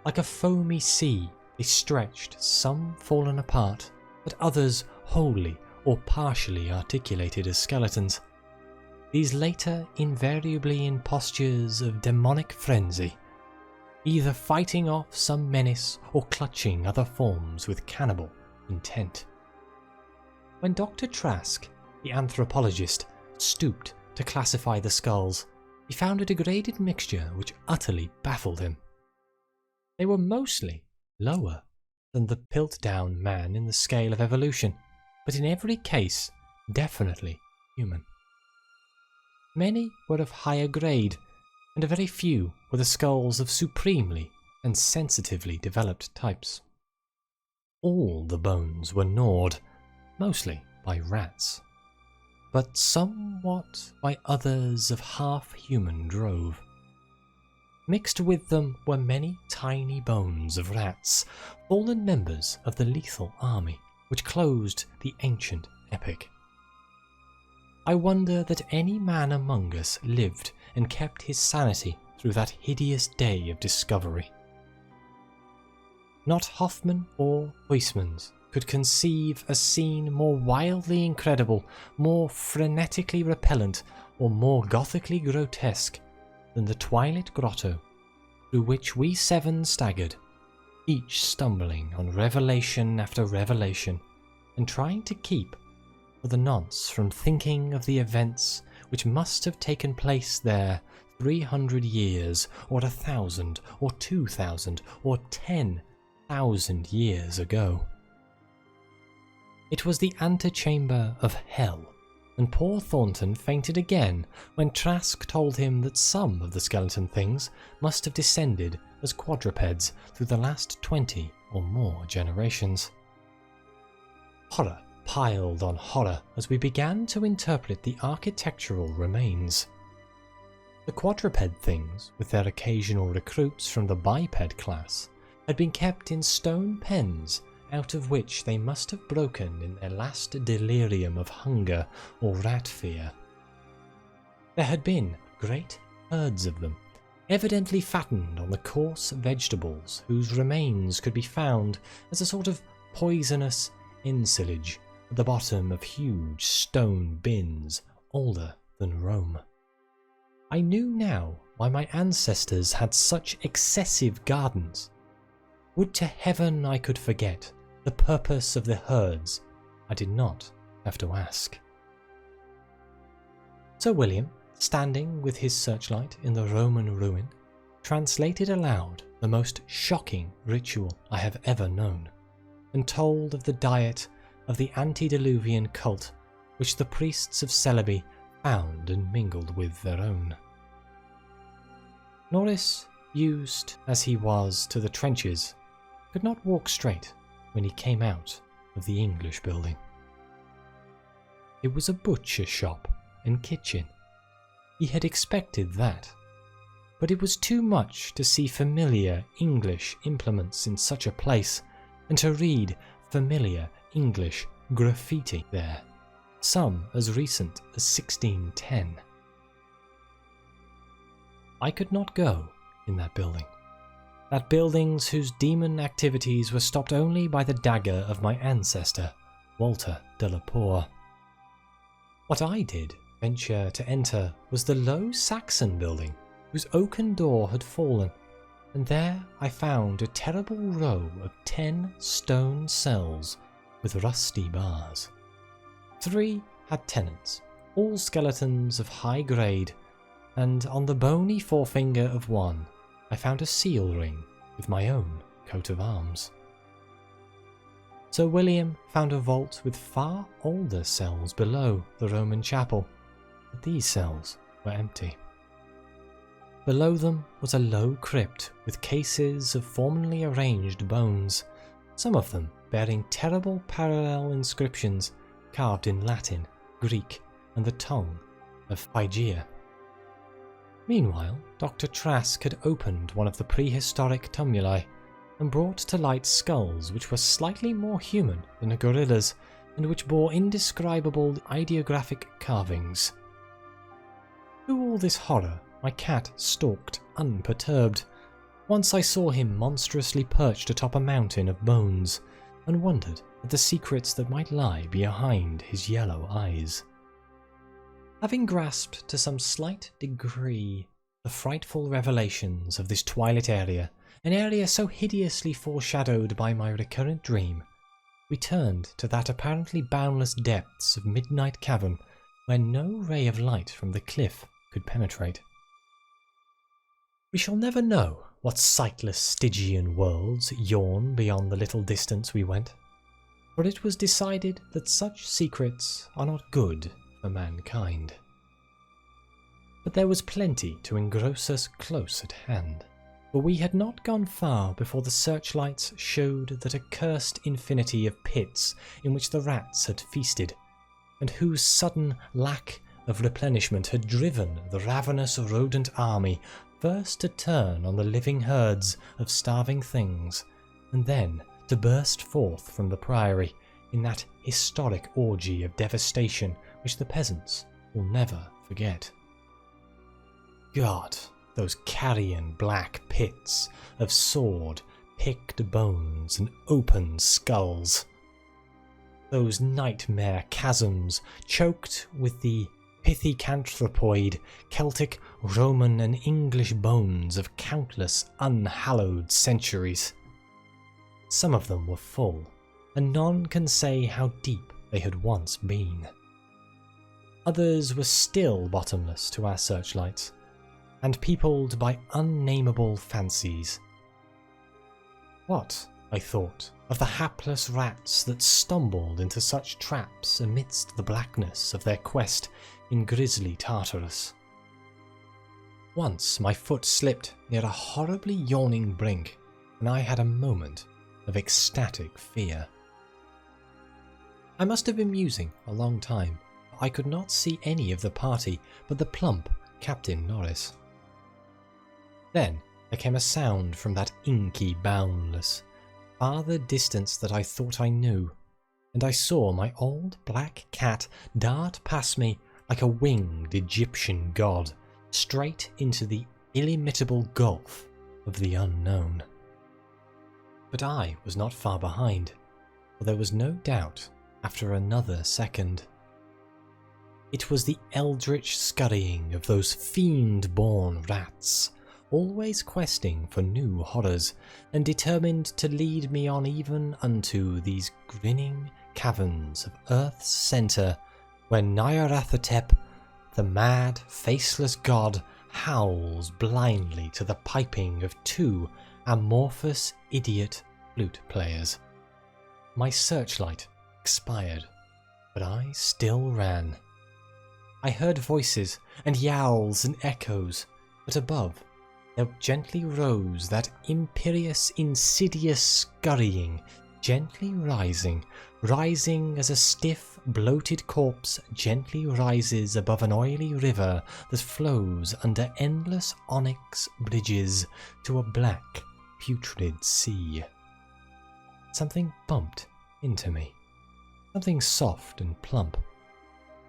Like a foamy sea, they stretched, some fallen apart, but others wholly or partially articulated as skeletons, these later invariably in postures of demonic frenzy, either fighting off some menace or clutching other forms with cannibal intent. When Dr. Trask, the anthropologist, stooped to classify the skulls, he found a degraded mixture which utterly baffled him. They were mostly lower than the Piltdown man in the scale of evolution, but in every case definitely human. Many were of higher grade, and a very few were the skulls of supremely and sensitively developed types. All the bones were gnawed, mostly by rats, but somewhat by others of half-human drove. Mixed with them were many tiny bones of rats, fallen members of the lethal army which closed the ancient epic. I wonder that any man among us lived and kept his sanity through that hideous day of discovery. Not Hoffman or Huysmans could conceive a scene more wildly incredible, more frenetically repellent, or more gothically grotesque than the twilit grotto through which we 7 staggered, each stumbling on revelation after revelation, and trying to keep for the nonce from thinking of the events which must have taken place there 300 years, or 1,000, or 2,000, or 10,000 years ago. It was the antechamber of hell, and poor Thornton fainted again when Trask told him that some of the skeleton things must have descended as quadrupeds through the last 20 or more generations. Horror piled on horror as we began to interpret the architectural remains. The quadruped things, with their occasional recruits from the biped class, had been kept in stone pens out of which they must have broken in their last delirium of hunger or rat fear. There had been great herds of them, evidently fattened on the coarse vegetables whose remains could be found as a sort of poisonous ensilage at the bottom of huge stone bins older than Rome. I knew now why my ancestors had such excessive gardens. Would to heaven I could forget the purpose of the herds. I did not have to ask. Sir William, standing with his searchlight in the Roman ruin, translated aloud the most shocking ritual I have ever known, and told of the diet of the antediluvian cult which the priests of Celebi found and mingled with their own. Norris, used as he was to the trenches, could not walk straight when he came out of the English building. It was a butcher shop and kitchen. He had expected that, but it was too much to see familiar English implements in such a place and to read familiar English graffiti there, some as recent as 1610. I could not go in that building. at buildings whose demon activities were stopped only by the dagger of my ancestor, Walter de la Poer. What I did venture to enter was the low Saxon building, whose oaken door had fallen, and there I found a terrible row of 10 stone cells with rusty bars. 3 had tenants, all skeletons of high grade, and on the bony forefinger of one I found a seal ring with my own coat of arms. Sir William found a vault with far older cells below the Roman chapel, but these cells were empty. Below them was a low crypt with cases of formally arranged bones, some of them bearing terrible parallel inscriptions carved in Latin, Greek, and the tongue of Phrygia. Meanwhile, Dr. Trask had opened one of the prehistoric tumuli and brought to light skulls which were slightly more human than a gorilla's and which bore indescribable ideographic carvings. Through all this horror, my cat stalked unperturbed. Once I saw him monstrously perched atop a mountain of bones and wondered at the secrets that might lie behind his yellow eyes. Having grasped to some slight degree the frightful revelations of this twilit area, an area so hideously foreshadowed by my recurrent dream, we turned to that apparently boundless depths of Midnight Cavern where no ray of light from the cliff could penetrate. We shall never know what sightless Stygian worlds yawn beyond the little distance we went, for it was decided that such secrets are not good for mankind. But there was plenty to engross us close at hand, for we had not gone far before the searchlights showed that a cursed infinity of pits in which the rats had feasted, and whose sudden lack of replenishment had driven the ravenous rodent army first to turn on the living herds of starving things, and then to burst forth from the priory in that historic orgy of devastation which the peasants will never forget. God, those carrion black pits of sawed, picked bones and open skulls. Those nightmare chasms choked with the pithecanthropoid, Celtic, Roman and English bones of countless unhallowed centuries. Some of them were full, and none can say how deep they had once been. Others were still bottomless to our searchlights, and peopled by unnameable fancies. What, I thought, of the hapless rats that stumbled into such traps amidst the blackness of their quest in grisly Tartarus? Once my foot slipped near a horribly yawning brink, and I had a moment of ecstatic fear. I must have been musing a long time. I could not see any of the party but the plump Captain Norris. Then there came a sound from that inky boundless, farther distance that I thought I knew, and I saw my old black cat dart past me like a winged Egyptian god, straight into the illimitable gulf of the unknown. But I was not far behind, for there was no doubt after another second. It was the eldritch scurrying of those fiend-born rats, always questing for new horrors, and determined to lead me on even unto these grinning caverns of Earth's centre, where Nyarlathotep, the mad, faceless god, howls blindly to the piping of 2 amorphous idiot flute players. My searchlight expired, but I still ran. I heard voices and yowls and echoes, but above there gently rose that imperious, insidious scurrying, gently rising as a stiff, bloated corpse gently rises above an oily river that flows under endless onyx bridges to a black, putrid sea. Something bumped into me. Something soft and plump.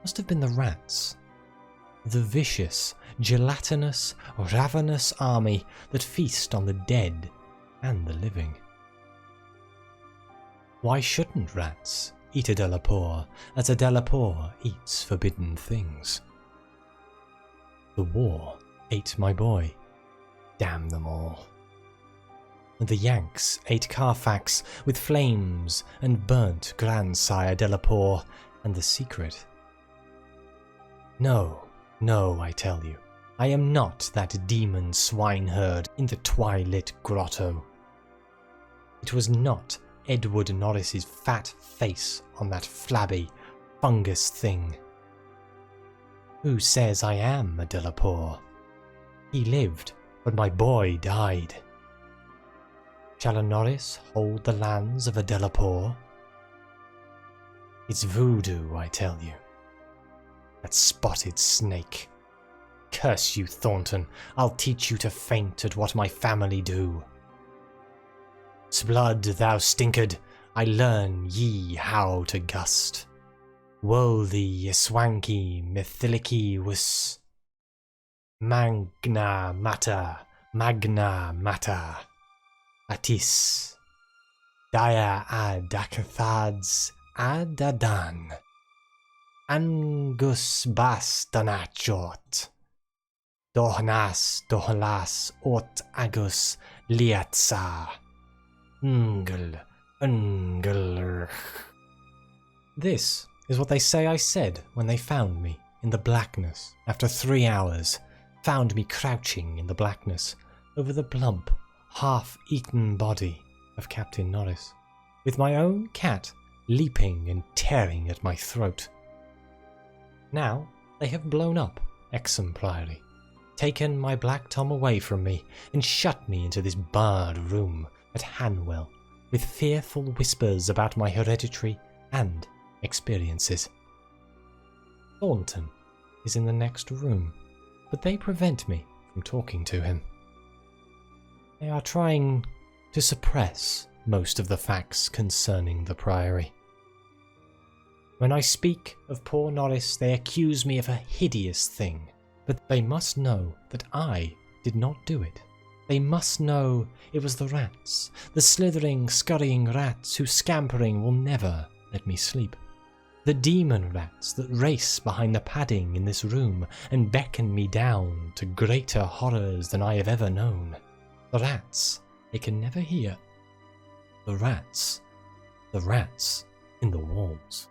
Must have been the rats. The vicious, gelatinous, ravenous army that feast on the dead and the living. Why shouldn't rats eat a Delapour as a Delapour eats forbidden things? The war ate my boy. Damn them all. And the Yanks ate Carfax with flames and burnt grandsire Delapour and the secret. No, no, I tell you, I am not that demon swineherd in the twilit grotto. It was not Edward Norris's fat face on that flabby, fungus thing. Who says I am a Delapour? He lived, but my boy died. Shall a Norris hold the lands of a Delapour? It's voodoo, I tell you. That spotted snake. Curse you, Thornton, I'll teach you to faint at what my family do. Sblood, thou stinkard, I learn ye how to gust. Worldly, swanky, methyliki wus. Magna mater, atis. Dia ad acathads ad adan. Angus bastanachot. Dohlas ot agus liatsa. Ungl. This is what they say I said when they found me in the blackness after 3 hours, found me crouching in the blackness over the plump, half-eaten body of Captain Norris, with my own cat leaping and tearing at my throat. Now they have blown up exemplarily, taken my Black Tom away from me, and shut me into this barred room at Hanwell, with fearful whispers about my hereditary and experiences. Thornton is in the next room, but they prevent me from talking to him. They are trying to suppress most of the facts concerning the Priory. When I speak of poor Norris, they accuse me of a hideous thing, but they must know that I did not do it. They must know it was the rats, the slithering, scurrying rats whose scampering will never let me sleep. The demon rats that race behind the padding in this room and beckon me down to greater horrors than I have ever known. The rats they can never hear. The rats in the walls.